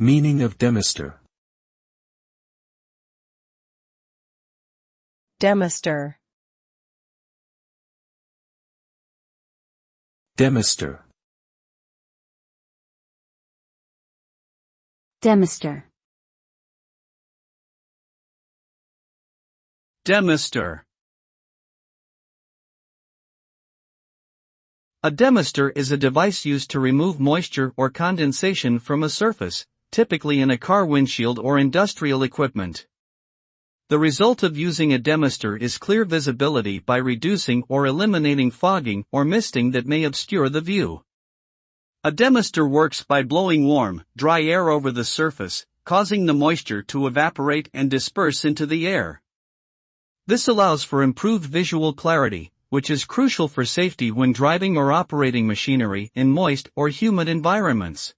Meaning of demister. Demister. Demister. Demister. Demister. A demister is a device used to remove moisture or condensation from a surface, typically in a car windshield or industrial equipment. The result of using a demister is clear visibility by reducing or eliminating fogging or misting that may obscure the view. A demister works by blowing warm, dry air over the surface, causing the moisture to evaporate and disperse into the air. This allows for improved visual clarity, which is crucial for safety when driving or operating machinery in moist or humid environments.